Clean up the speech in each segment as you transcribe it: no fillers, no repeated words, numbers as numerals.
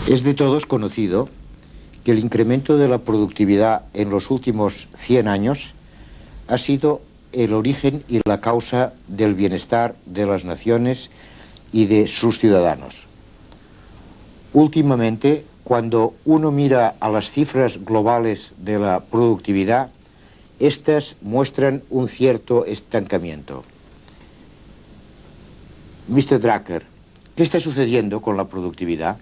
Es de todos conocido que el incremento de la productividad en los últimos 100 años ha sido el origen y la causa del bienestar de las naciones y de sus ciudadanos. Últimamente, cuando uno mira a las cifras globales de la productividad, estas muestran un cierto estancamiento. Mr. Drucker, ¿qué está sucediendo con la productividad?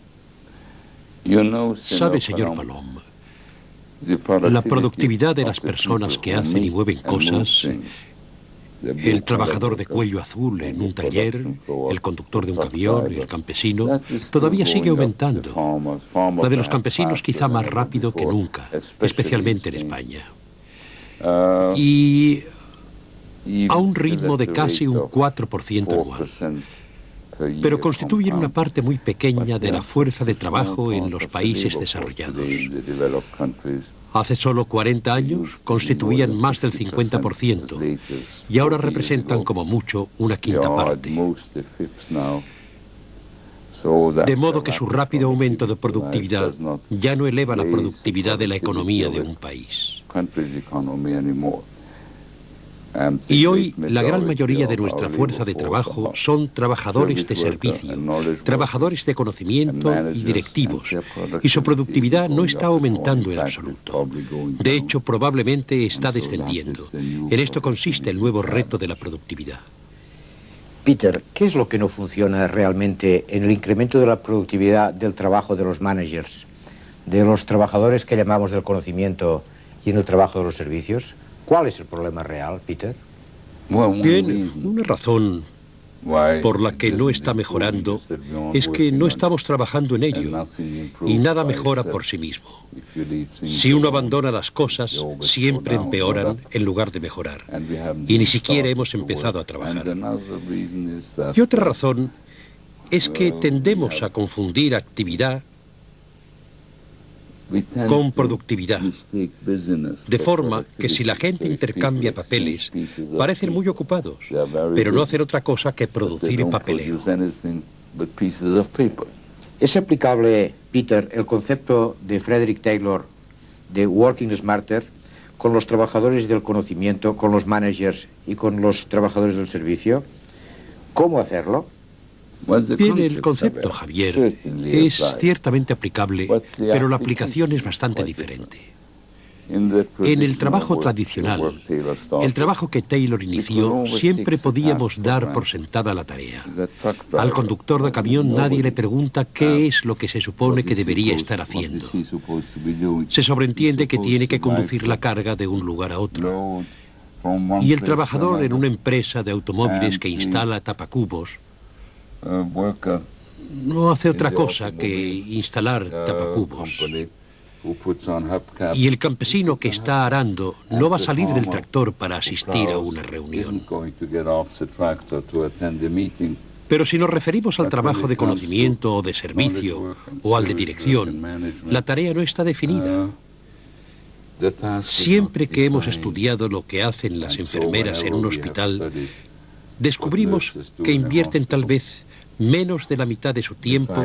Sabe, señor Palom, la productividad de las personas que hacen y mueven cosas, el trabajador de cuello azul en un taller, el conductor de un camión, el campesino, todavía sigue aumentando. La de los campesinos quizá más rápido que nunca, especialmente en España. Y a un ritmo de casi un 4% anual. Pero constituyen una parte muy pequeña de la fuerza de trabajo en los países desarrollados. Hace solo 40 años constituían más del 50% y ahora representan como mucho una quinta parte. De modo que su rápido aumento de productividad ya no eleva la productividad de la economía de un país. Y hoy la gran mayoría de nuestra fuerza de trabajo son trabajadores de servicio, trabajadores de conocimiento y directivos, y su productividad no está aumentando en absoluto. De hecho, probablemente está descendiendo. En esto consiste el nuevo reto de la productividad. Peter, ¿qué es lo que no funciona realmente en el incremento de la productividad del trabajo de los managers, de los trabajadores que llamamos del conocimiento y en el trabajo de los servicios? ¿Cuál es el problema real, Peter? Bien, una razón por la que no está mejorando es que no estamos trabajando en ello y nada mejora por sí mismo. Si uno abandona las cosas, siempre empeoran en lugar de mejorar y ni siquiera hemos empezado a trabajar. Y otra razón es que tendemos a confundir actividad con productividad, de forma que si la gente intercambia papeles, parecen muy ocupados, pero no hacen otra cosa que producir papeleo. ¿Es aplicable, Peter, el concepto de Frederick Taylor de Working Smarter con los trabajadores del conocimiento, con los managers y con los trabajadores del servicio? ¿Cómo hacerlo? Bien, el concepto, Javier, es ciertamente aplicable, pero la aplicación es bastante diferente. En el trabajo tradicional, el trabajo que Taylor inició, siempre podíamos dar por sentada la tarea. Al conductor de camión nadie le pregunta qué es lo que se supone que debería estar haciendo. Se sobreentiende que tiene que conducir la carga de un lugar a otro. Y el trabajador en una empresa de automóviles que instala tapacubos no hace otra cosa que instalar tapacubos. Y el campesino que está arando no va a salir del tractor para asistir a una reunión. Pero si nos referimos al trabajo de conocimiento o de servicio o al de dirección, la tarea no está definida. Siempre que hemos estudiado lo que hacen las enfermeras en un hospital, descubrimos que invierten tal vez menos de la mitad de su tiempo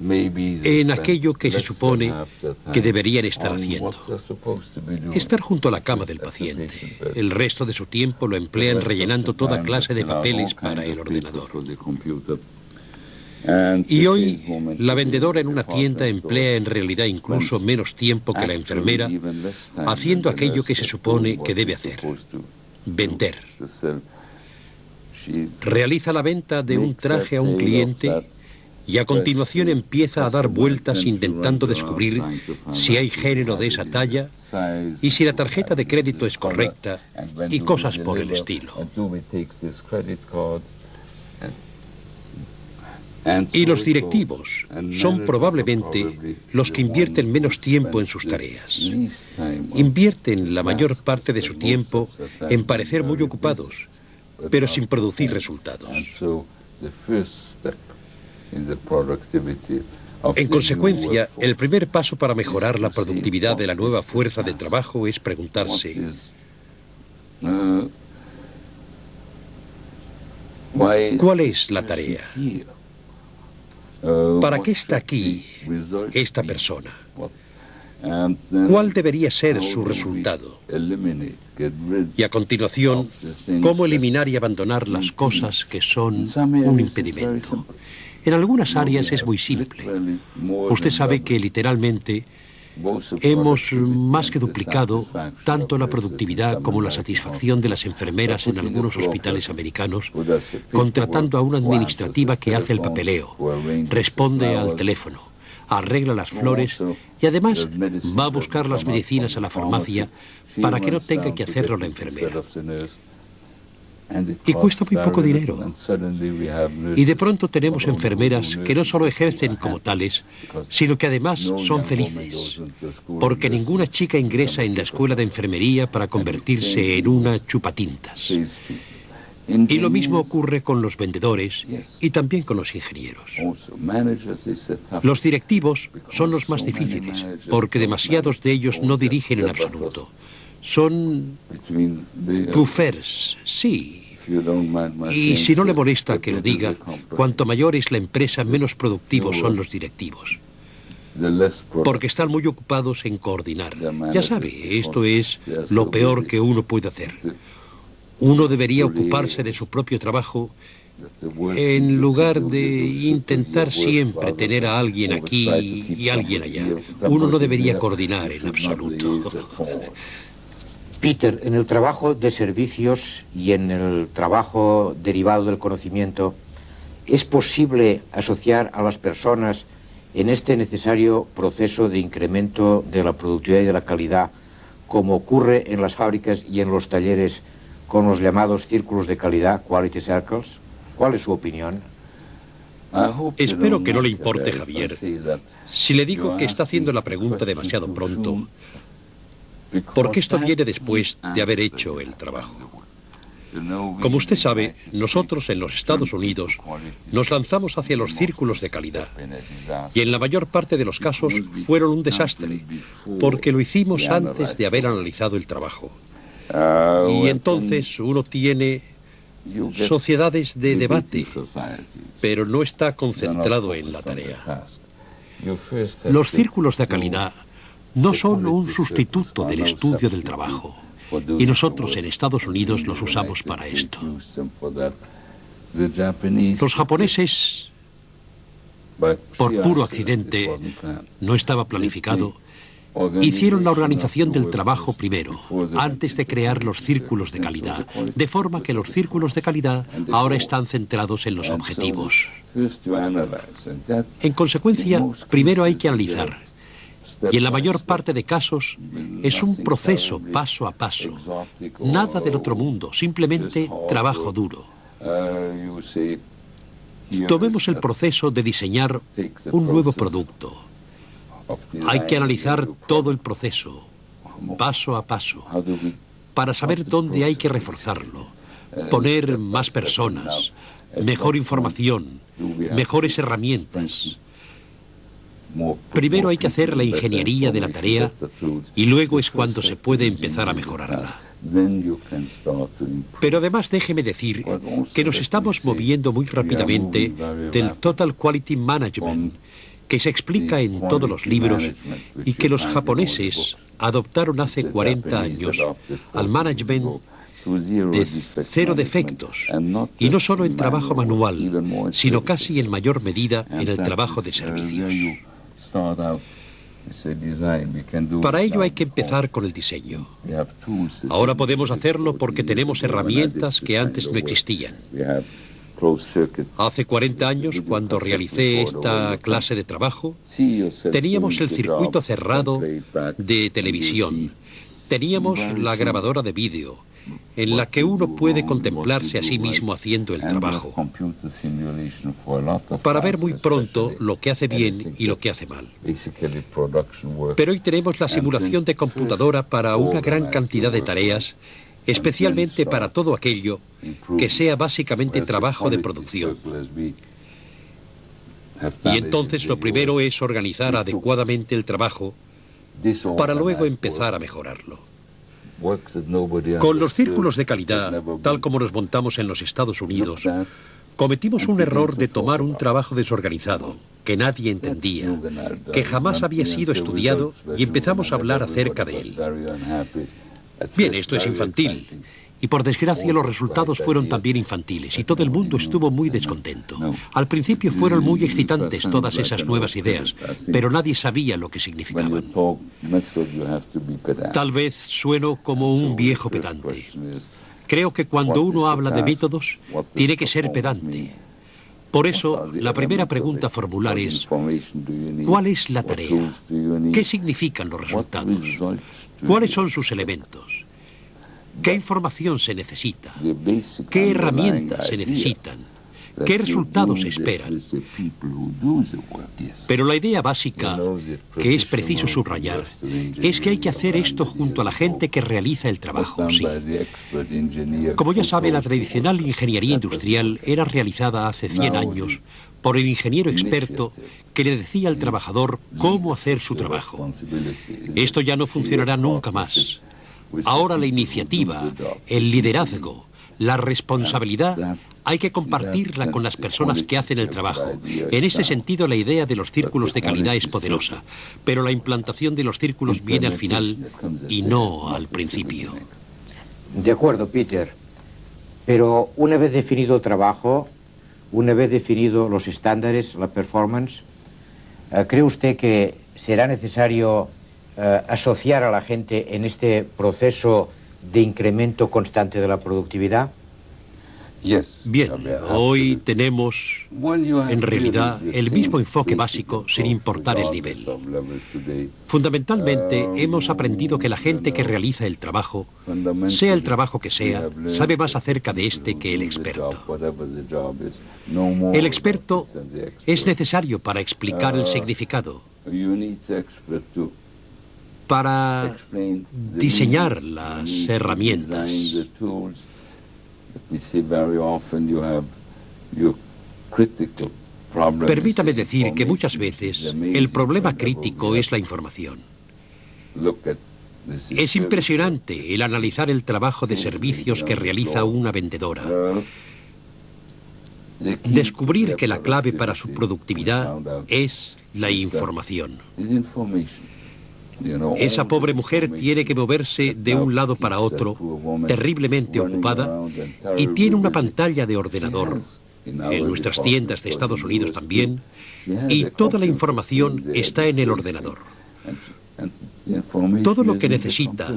en aquello que se supone que deberían estar haciendo. Estar junto a la cama del paciente. El resto de su tiempo lo emplean rellenando toda clase de papeles para el ordenador. Y hoy, la vendedora en una tienda emplea en realidad incluso menos tiempo que la enfermera haciendo aquello que se supone que debe hacer: vender. Realiza la venta de un traje a un cliente y a continuación empieza a dar vueltas intentando descubrir si hay género de esa talla y si la tarjeta de crédito es correcta y cosas por el estilo. Y los directivos son probablemente los que invierten menos tiempo en sus tareas. Invierten la mayor parte de su tiempo en parecer muy ocupados, pero sin producir resultados. En consecuencia, el primer paso para mejorar la productividad de la nueva fuerza de trabajo es preguntarse: ¿cuál es la tarea? ¿Para qué está aquí esta persona? ¿Cuál debería ser su resultado? Y a continuación, ¿cómo eliminar y abandonar las cosas que son un impedimento? En algunas áreas es muy simple. Usted sabe que literalmente hemos más que duplicado tanto la productividad como la satisfacción de las enfermeras en algunos hospitales americanos, contratando a una administrativa que hace el papeleo, responde al teléfono, arregla las flores y además va a buscar las medicinas a la farmacia para que no tenga que hacerlo la enfermera. Y cuesta muy poco dinero. Y de pronto tenemos enfermeras que no solo ejercen como tales, sino que además son felices, porque ninguna chica ingresa en la escuela de enfermería para convertirse en una chupatintas. Y lo mismo ocurre con los vendedores y también con los ingenieros. Los directivos son los más difíciles, porque demasiados de ellos no dirigen en absoluto. Son puffers, sí. Y si no le molesta que lo diga, cuanto mayor es la empresa, menos productivos son los directivos. Porque están muy ocupados en coordinar. Ya sabe, esto es lo peor que uno puede hacer. Uno debería ocuparse de su propio trabajo en lugar de intentar siempre tener a alguien aquí y alguien allá. Uno no debería coordinar en absoluto. Peter, en el trabajo de servicios y en el trabajo derivado del conocimiento, ¿es posible asociar a las personas en este necesario proceso de incremento de la productividad y de la calidad, como ocurre en las fábricas y en los talleres, con los llamados círculos de calidad, quality circles? ¿Cuál es su opinión? Espero que no le importe, Javier, si le digo que está haciendo la pregunta demasiado pronto, porque esto viene después de haber hecho el trabajo. Como usted sabe, nosotros en los Estados Unidos nos lanzamos hacia los círculos de calidad y en la mayor parte de los casos fueron un desastre, porque lo hicimos antes de haber analizado el trabajo. Y entonces uno tiene sociedades de debate, pero no está concentrado en la tarea. Los círculos de calidad no son un sustituto del estudio del trabajo, y nosotros en Estados Unidos los usamos para esto. Los japoneses, por puro accidente, no estaba planificado, hicieron la organización del trabajo primero, antes de crear los círculos de calidad, de forma que los círculos de calidad ahora están centrados en los objetivos. En consecuencia, primero hay que analizar. Y en la mayor parte de casos es un proceso paso a paso. Nada del otro mundo, simplemente trabajo duro. Tomemos el proceso de diseñar un nuevo producto. Hay que analizar todo el proceso, paso a paso, para saber dónde hay que reforzarlo, poner más personas, mejor información, mejores herramientas. Primero hay que hacer la ingeniería de la tarea y luego es cuando se puede empezar a mejorarla. Pero además déjeme decir que nos estamos moviendo muy rápidamente del Total Quality Management, que se explica en todos los libros y que los japoneses adoptaron hace 40 años al management de cero defectos, y no solo en trabajo manual, sino casi en mayor medida en el trabajo de servicios. Para ello hay que empezar con el diseño. Ahora podemos hacerlo porque tenemos herramientas que antes no existían. Hace 40 años, cuando realicé esta clase de trabajo, teníamos el circuito cerrado de televisión, teníamos la grabadora de vídeo, en la que uno puede contemplarse a sí mismo haciendo el trabajo, para ver muy pronto lo que hace bien y lo que hace mal. Pero hoy tenemos la simulación de computadora para una gran cantidad de tareas, especialmente para todo aquello que sea básicamente trabajo de producción. Y entonces lo primero es organizar adecuadamente el trabajo para luego empezar a mejorarlo. Con los círculos de calidad, tal como los montamos en los Estados Unidos, Cometimos un error de tomar un trabajo desorganizado, que nadie entendía, que jamás había sido estudiado, y empezamos a hablar acerca de él. Bien, esto es infantil. Y por desgracia los resultados fueron también infantiles y todo el mundo estuvo muy descontento. Al principio fueron muy excitantes todas esas nuevas ideas, pero nadie sabía lo que significaban. Tal vez sueno como un viejo pedante. Creo que cuando uno habla de métodos, tiene que ser pedante. Por eso, la primera pregunta a formular es, ¿cuál es la tarea? ¿Qué significan los resultados? ¿Cuáles son sus elementos? ¿Qué información se necesita? ¿Qué herramientas se necesitan? ¿Qué resultados se esperan? Pero la idea básica, que es preciso subrayar, es que hay que hacer esto junto a la gente que realiza el trabajo, sí. Como ya sabe, la tradicional ingeniería industrial era realizada hace 100 años por el ingeniero experto que le decía al trabajador cómo hacer su trabajo. Esto ya no funcionará nunca más. Ahora la iniciativa, el liderazgo, la responsabilidad, hay que compartirla con las personas que hacen el trabajo. En ese sentido, la idea de los círculos de calidad es poderosa, pero la implantación de los círculos viene al final y no al principio. De acuerdo, Peter. Pero una vez definido el trabajo, una vez definido los estándares, la performance, ¿cree usted que será necesario asociar a la gente en este proceso de incremento constante de la productividad? Bien, hoy tenemos en realidad el mismo enfoque básico sin importar el nivel. Fundamentalmente hemos aprendido que la gente que realiza el trabajo, sea el trabajo que sea, sabe más acerca de este que el experto. El experto es necesario para explicar el significado, para diseñar las herramientas. Permítame decir que muchas veces el problema crítico es la información. Es impresionante el analizar el trabajo de servicios que realiza una vendedora. Descubrir que la clave para su productividad es la información. Esa pobre mujer tiene que moverse de un lado para otro, terriblemente ocupada, y tiene una pantalla de ordenador, en nuestras tiendas de Estados Unidos también, y toda la información está en el ordenador. Todo lo que necesita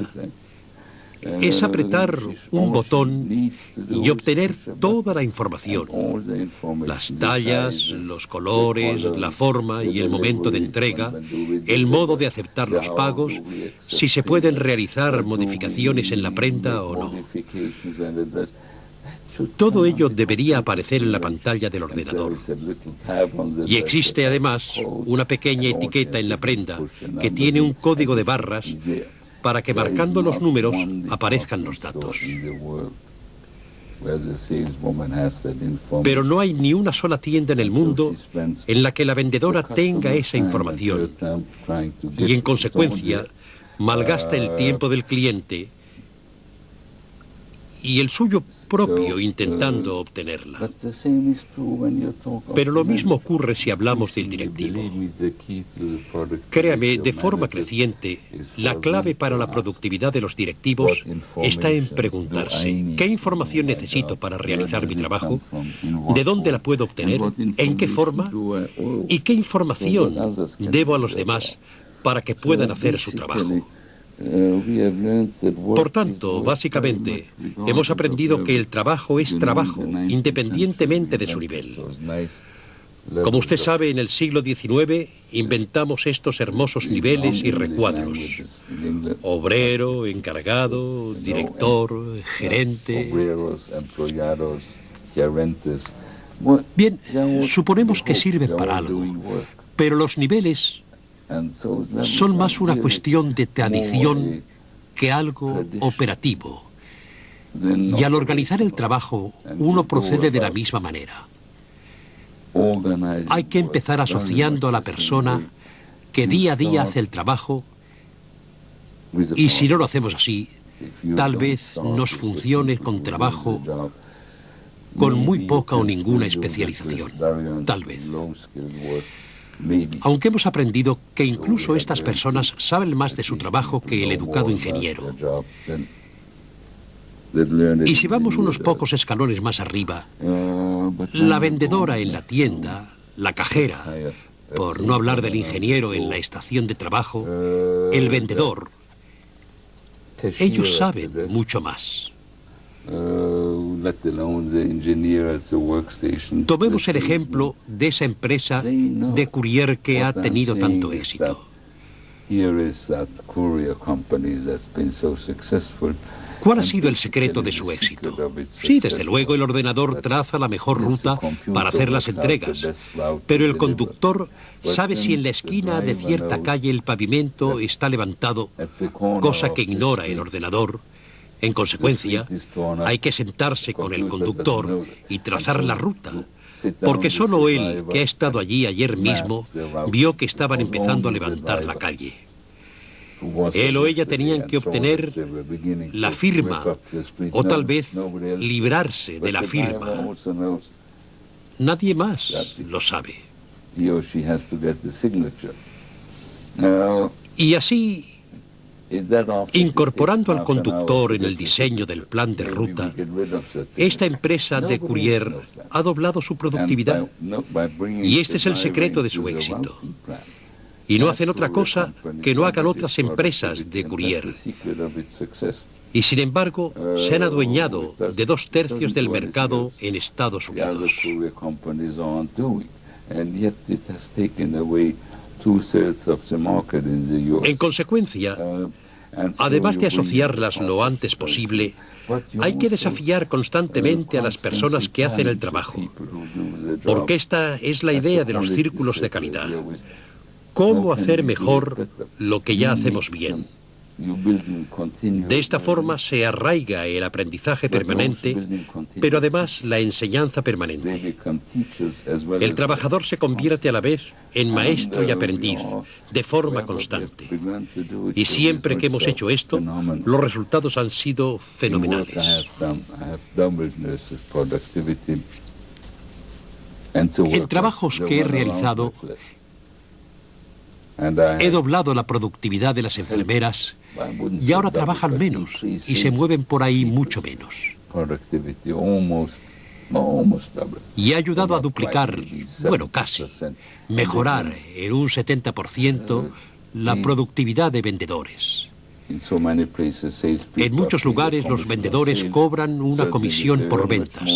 es apretar un botón y obtener toda la información. Las tallas, los colores, la forma y el momento de entrega, el modo de aceptar los pagos, si se pueden realizar modificaciones en la prenda o no. Todo ello debería aparecer en la pantalla del ordenador. Y existe además una pequeña etiqueta en la prenda que tiene un código de barras para que marcando los números aparezcan los datos. Pero no hay ni una sola tienda en el mundo en la que la vendedora tenga esa información y en consecuencia malgasta el tiempo del cliente y el suyo propio intentando obtenerla. Pero lo mismo ocurre si hablamos del directivo. Créame, de forma creciente, la clave para la productividad de los directivos está en preguntarse: ¿qué información necesito para realizar mi trabajo? ¿De dónde la puedo obtener? ¿En qué forma? ¿Y qué información debo a los demás para que puedan hacer su trabajo? Por tanto, básicamente, hemos aprendido que el trabajo es trabajo, independientemente de su nivel. Como usted sabe, en el siglo XIX inventamos estos hermosos niveles y recuadros: obrero, encargado, director, gerente. Bien, suponemos que sirven para algo, pero los niveles son más una cuestión de tradición que algo operativo. Y al organizar el trabajo, uno procede de la misma manera. Hay que empezar asociando a la persona que día a día hace el trabajo, y si no lo hacemos así, tal vez nos funcione con trabajo con muy poca o ninguna especialización, tal vez. Aunque hemos aprendido que incluso estas personas saben más de su trabajo que el educado ingeniero. Y si vamos unos pocos escalones más arriba, la vendedora en la tienda, la cajera, por no hablar del ingeniero en la estación de trabajo, el vendedor, ellos saben mucho más. Tomemos el ejemplo de esa empresa de courier que ha tenido tanto éxito. ¿Cuál ha sido el secreto de su éxito? Sí, desde luego el ordenador traza la mejor ruta para hacer las entregas, pero el conductor sabe si en la esquina de cierta calle el pavimento está levantado, cosa que ignora el ordenador. En consecuencia, hay que sentarse con el conductor y trazar la ruta, porque solo él, que ha estado allí ayer mismo, vio que estaban empezando a levantar la calle. Él o ella tenían que obtener la firma, o tal vez librarse de la firma. Nadie más lo sabe. Y así, incorporando al conductor en el diseño del plan de ruta, esta empresa de courier ha doblado su productividad. Y este es el secreto de su éxito. Y no hacen otra cosa que no hagan otras empresas de courier. Y sin embargo, se han adueñado de 2/3 del mercado en Estados Unidos. En consecuencia, además de asociarlas lo antes posible, hay que desafiar constantemente a las personas que hacen el trabajo, porque esta es la idea de los círculos de calidad. ¿Cómo hacer mejor lo que ya hacemos bien? De esta forma se arraiga el aprendizaje permanente, pero además la enseñanza permanente. El trabajador se convierte a la vez en maestro y aprendiz, de forma constante. Y siempre que hemos hecho esto, los resultados han sido fenomenales. En trabajos que he realizado, he doblado la productividad de las enfermeras y ahora trabajan menos y se mueven por ahí mucho menos. Y ha ayudado a duplicar, bueno, casi, mejorar en un 70% la productividad de vendedores. En muchos lugares los vendedores cobran una comisión por ventas,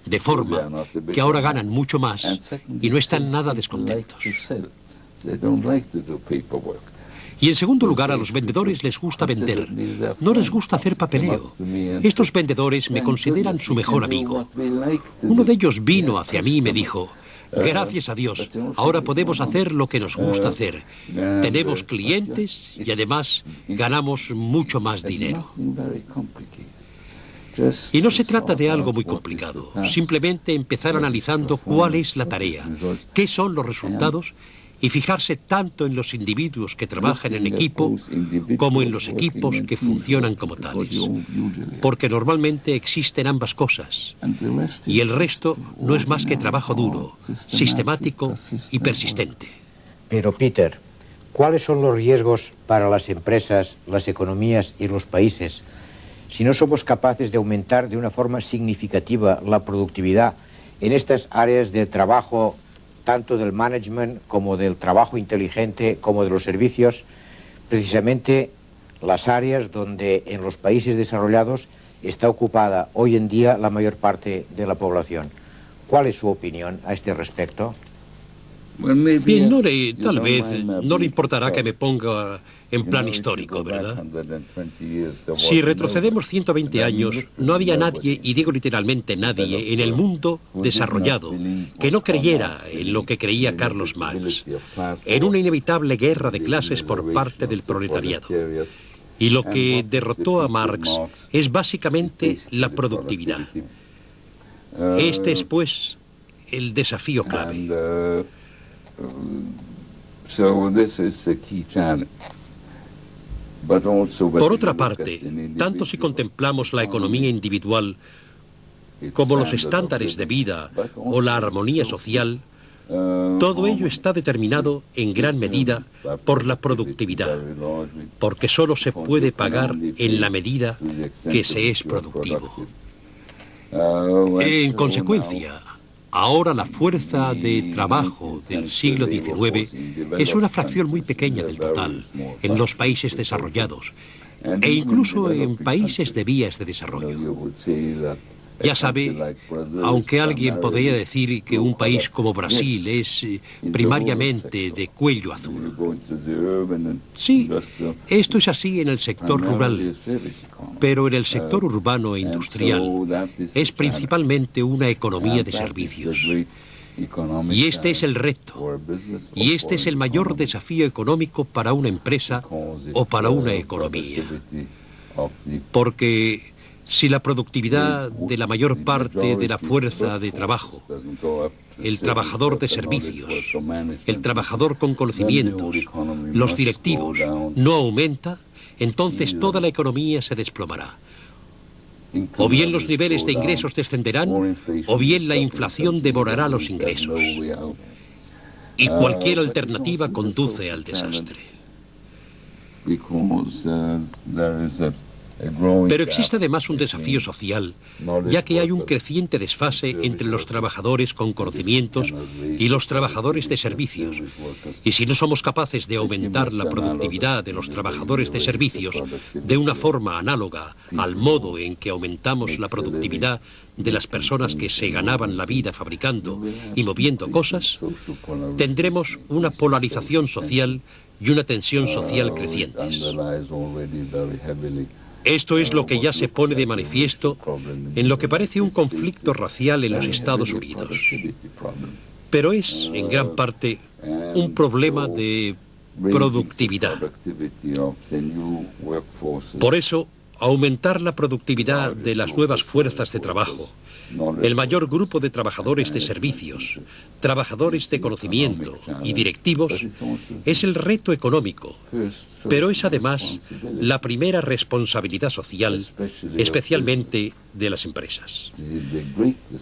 de forma que ahora ganan mucho más y no están nada descontentos. Y en segundo lugar, a los vendedores les gusta vender, no les gusta hacer papeleo. Estos vendedores me consideran su mejor amigo. Uno de ellos vino hacia mí y me dijo: gracias a Dios, ahora podemos hacer lo que nos gusta hacer. Tenemos clientes y además ganamos mucho más dinero. Y no se trata de algo muy complicado, simplemente empezar analizando cuál es la tarea, qué son los resultados, y fijarse tanto en los individuos que trabajan en equipo como en los equipos que funcionan como tales. Porque normalmente existen ambas cosas. Y el resto no es más que trabajo duro, sistemático y persistente. Pero, Peter, ¿cuáles son los riesgos para las empresas, las economías y los países si no somos capaces de aumentar de una forma significativa la productividad en estas áreas de trabajo, tanto del management como del trabajo inteligente, como de los servicios, precisamente las áreas donde en los países desarrollados está ocupada hoy en día la mayor parte de la población? ¿Cuál es su opinión a este respecto? Bien, tal vez no le importará que me ponga en plan histórico, ¿verdad? Si retrocedemos 120 años, no había nadie, y digo literalmente nadie, en el mundo desarrollado que no creyera en lo que creía Carlos Marx, en una inevitable guerra de clases por parte del proletariado. Y lo que derrotó a Marx es básicamente la productividad. Este es, pues, el desafío clave. Por otra parte, tanto si contemplamos la economía individual como los estándares de vida o la armonía social, todo ello está determinado en gran medida por la productividad, porque solo se puede pagar en la medida que se es productivo. En consecuencia, ahora la fuerza de trabajo del siglo XIX es una fracción muy pequeña del total en los países desarrollados e incluso en países de vías de desarrollo. Ya sabe, aunque alguien podría decir que un país como Brasil es primariamente de cuello azul. Sí, esto es así en el sector rural, pero en el sector urbano e industrial es principalmente una economía de servicios. Y este es el reto, y este es el mayor desafío económico para una empresa o para una economía. Porque si la productividad de la mayor parte de la fuerza de trabajo, el trabajador de servicios, el trabajador con conocimientos, los directivos, no aumenta, entonces toda la economía se desplomará. O bien los niveles de ingresos descenderán, o bien la inflación devorará los ingresos. Y cualquier alternativa conduce al desastre. Pero existe además un desafío social, ya que hay un creciente desfase entre los trabajadores con conocimientos y los trabajadores de servicios. Y si no somos capaces de aumentar la productividad de los trabajadores de servicios de una forma análoga al modo en que aumentamos la productividad de las personas que se ganaban la vida fabricando y moviendo cosas, tendremos una polarización social y una tensión social crecientes. Esto es lo que ya se pone de manifiesto en lo que parece un conflicto racial en los Estados Unidos. Pero es, en gran parte, un problema de productividad. Por eso, aumentar la productividad de las nuevas fuerzas de trabajo, el mayor grupo de trabajadores de servicios, trabajadores de conocimiento y directivos es el reto económico, pero es además la primera responsabilidad social, especialmente de las empresas.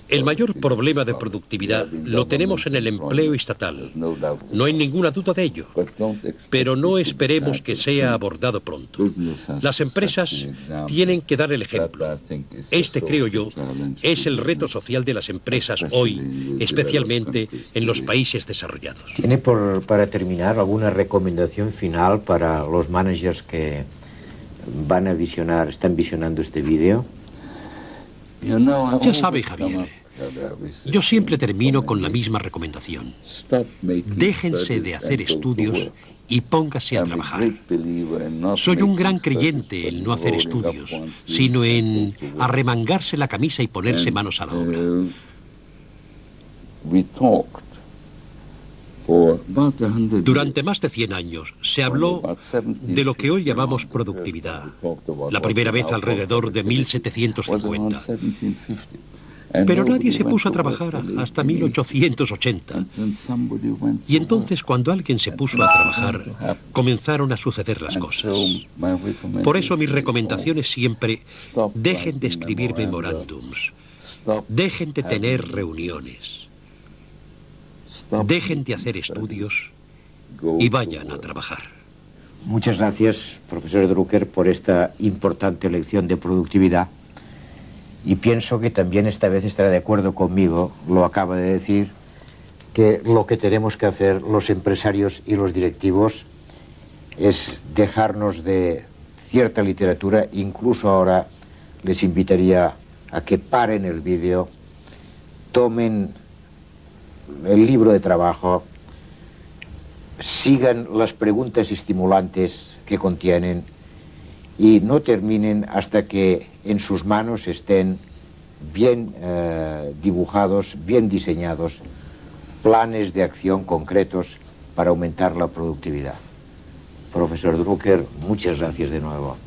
El mayor problema de productividad lo tenemos en el empleo estatal, no hay ninguna duda de ello, pero no esperemos que sea abordado pronto. Las empresas tienen que dar el ejemplo. Este, creo yo, es el reto social de las empresas hoy, especialmente en los países desarrollados. ¿Tiene para terminar alguna recomendación final para los managers que van a están visionando este vídeo? Ya sabe, Javier, yo siempre termino con la misma recomendación. Déjense de hacer estudios y póngase a trabajar. Soy un gran creyente en no hacer estudios, sino en arremangarse la camisa y ponerse manos a la obra. Durante más de 100 años se habló de lo que hoy llamamos productividad, la primera vez alrededor de 1750. Pero nadie se puso a trabajar hasta 1880. Y entonces, cuando alguien se puso a trabajar, comenzaron a suceder las cosas. Por eso mi recomendación es siempre: dejen de escribir memorándums, dejen de tener reuniones, dejen de hacer estudios y vayan a trabajar. Muchas gracias, profesor Drucker, por esta importante lección de productividad. Y pienso que también esta vez estará de acuerdo conmigo, lo acaba de decir, que lo que tenemos que hacer los empresarios y los directivos es dejarnos de cierta literatura. Incluso ahora les invitaría a que paren el vídeo, tomen el libro de trabajo, sigan las preguntas estimulantes que contienen y no terminen hasta que en sus manos estén bien dibujados, bien diseñados, planes de acción concretos para aumentar la productividad. Profesor Drucker, muchas gracias de nuevo.